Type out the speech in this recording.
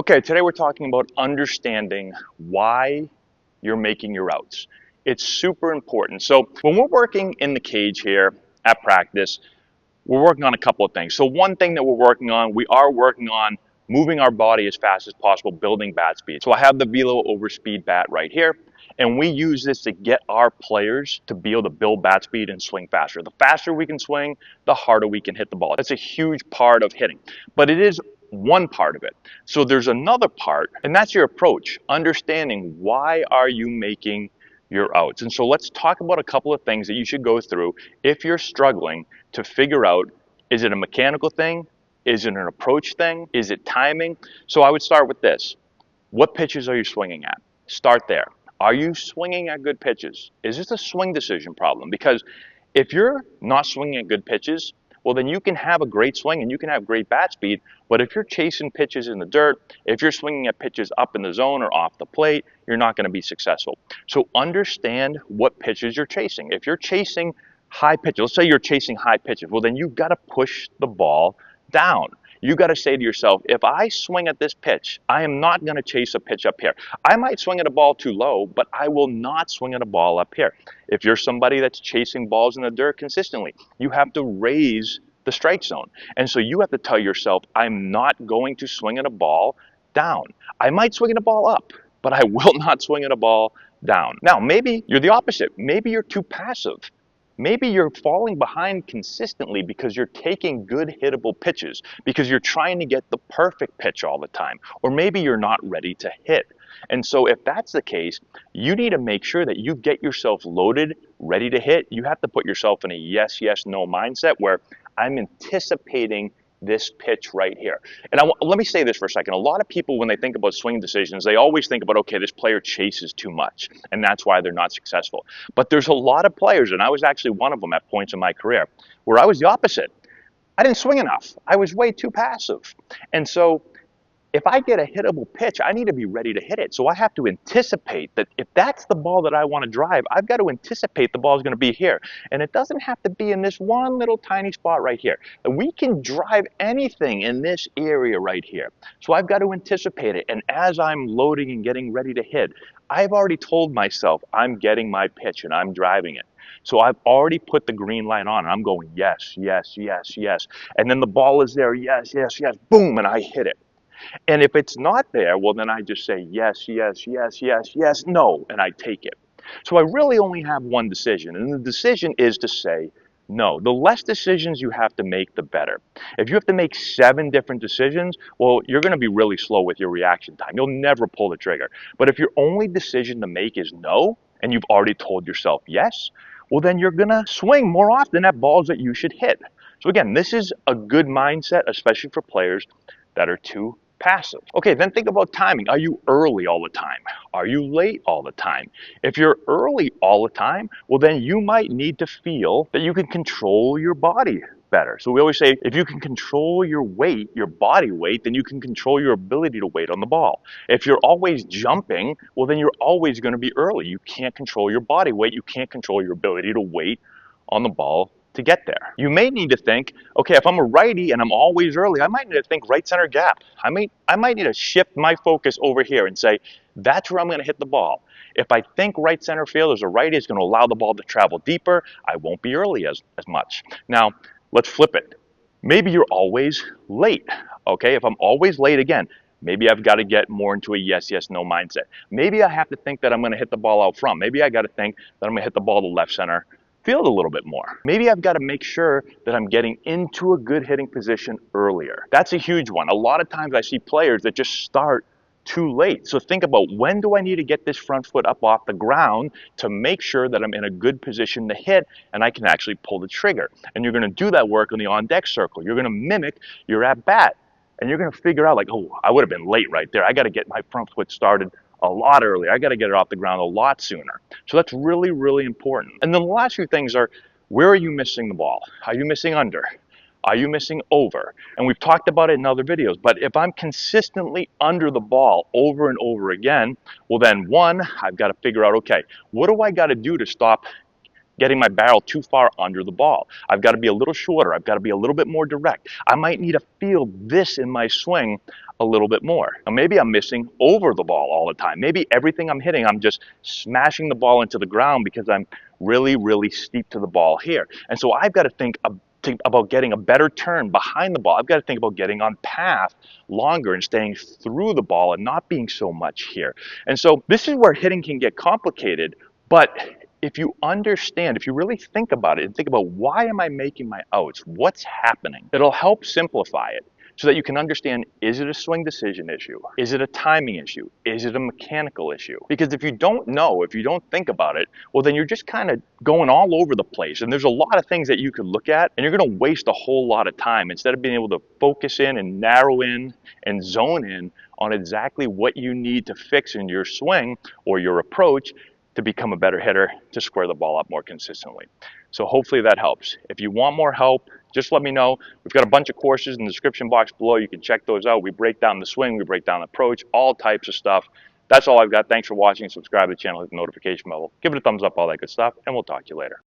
Okay, today we're talking about understanding why you're making your outs. It's super important. So when we're working in the cage here at practice, we're working on a couple of things. So one thing that we're working on, we are working on moving our body as fast as possible, building bat speed. So I have the velo over speed bat right here, and we use this to get our players to be able to build bat speed and swing faster. The faster we can swing, the harder we can hit the ball. That's a huge part of hitting, but it is one part of it. So there's another part, and that's your approach, understanding why are you making your outs. And so let's talk about a couple of things that you should go through if you're struggling to figure out, is it a mechanical thing? Is it an approach thing? Is it timing? So I would start with this. What pitches are you swinging at? Start there. Are you swinging at good pitches? Is this a swing decision problem? Because if you're not swinging at good pitches, well, then you can have a great swing and you can have great bat speed. But if you're chasing pitches in the dirt, if you're swinging at pitches up in the zone or off the plate, you're not going to be successful. So understand what pitches you're chasing. If you're chasing high pitches, let's say you're chasing high pitches, well, then you've got to push the ball down. You got to say to yourself, if I swing at this pitch, I am not going to chase a pitch up here. I might swing at a ball too low, but I will not swing at a ball up here. If you're somebody that's chasing balls in the dirt consistently, you have to raise the strike zone. And so you have to tell yourself, I'm not going to swing at a ball down. I might swing at a ball up, but I will not swing at a ball down. Now, maybe you're the opposite. Maybe you're too passive. Maybe you're falling behind consistently because you're taking good hittable pitches, because you're trying to get the perfect pitch all the time, or maybe you're not ready to hit. And so if that's the case, you need to make sure that you get yourself loaded, ready to hit. You have to put yourself in a yes, yes, no mindset where I'm anticipating this pitch right here. And let me say this for a second. A lot of people, when they think about swing decisions, they always think about, okay, this player chases too much, and that's why they're not successful. But there's a lot of players, and I was actually one of them at points in my career, where I was the opposite. I didn't swing enough. I was way too passive. And so if I get a hittable pitch, I need to be ready to hit it. So I have to anticipate that if that's the ball that I want to drive, I've got to anticipate the ball is going to be here. And it doesn't have to be in this one little tiny spot right here. And we can drive anything in this area right here. So I've got to anticipate it. And as I'm loading and getting ready to hit, I've already told myself I'm getting my pitch and I'm driving it. So I've already put the green light on and I'm going, yes, yes, yes, yes. And then the ball is there, yes, yes, yes, boom, and I hit it. And if it's not there, well, then I just say yes, yes, yes, yes, yes, no, and I take it. So I really only have one decision, and the decision is to say no. The less decisions you have to make, the better. If you have to make 7 different decisions, well, you're going to be really slow with your reaction time. You'll never pull the trigger. But if your only decision to make is no, and you've already told yourself yes, well, then you're going to swing more often at balls that you should hit. So again, this is a good mindset, especially for players that are too passive. Okay, then think about timing. Are you early all the time? Are you late all the time? If you're early all the time, well, then you might need to feel that you can control your body better. So we always say, if you can control your weight, your body weight, then you can control your ability to wait on the ball. If you're always jumping, well, then you're always going to be early. You can't control your body weight. You can't control your ability to wait on the ball to get there. You may need to think, okay, if I'm a righty and I'm always early, I might need to think right center gap. I might need to shift my focus over here and say, that's where I'm going to hit the ball. If I think right center field as a righty is going to allow the ball to travel deeper, I won't be early as much. Now, let's flip it. Maybe you're always late. Okay, if I'm always late again, maybe I've got to get more into a yes, yes, no mindset. Maybe I have to think that I'm going to hit the ball out front. Maybe I got to think that I'm going to hit the ball to left center field a little bit more. Maybe I've got to make sure that I'm getting into a good hitting position earlier. That's a huge one. A lot of times I see players that just start too late. So think about, when do I need to get this front foot up off the ground to make sure that I'm in a good position to hit and I can actually pull the trigger. And you're going to do that work on the on-deck circle. You're going to mimic your at-bat. And you're going to figure out like, oh, I would have been late right there. I got to get my front foot started a lot earlier. I got to get it off the ground a lot sooner. So that's really, really important. And then the last few things are, where are you missing the ball? Are you missing under? Are you missing over? And we've talked about it in other videos, but if I'm consistently under the ball over and over again, well then, one, I've got to figure out, okay, what do I got to do to stop getting my barrel too far under the ball. I've got to be a little shorter. I've got to be a little bit more direct. I might need to feel this in my swing a little bit more. Now maybe I'm missing over the ball all the time. Maybe everything I'm hitting, I'm just smashing the ball into the ground because I'm really, really steep to the ball here. And so I've got to think about getting a better turn behind the ball. I've got to think about getting on path longer and staying through the ball and not being so much here. And so this is where hitting can get complicated, but if you understand, if you really think about it and think about why am I making my outs, what's happening, it'll help simplify it so that you can understand, is it a swing decision issue? Is it a timing issue? Is it a mechanical issue? Because if you don't know, if you don't think about it, well, then you're just kind of going all over the place. And there's a lot of things that you could look at, and you're going to waste a whole lot of time instead of being able to focus in and narrow in and zone in on exactly what you need to fix in your swing or your approach to become a better hitter, to square the ball up more consistently. So hopefully that helps. If you want more help, just let me know. We've got a bunch of courses in the description box below. You can check those out. We break down the swing, we break down the approach, all types of stuff. That's all I've got. Thanks for watching. Subscribe to the channel, hit the notification bell. Give it a thumbs up, all that good stuff, and we'll talk to you later.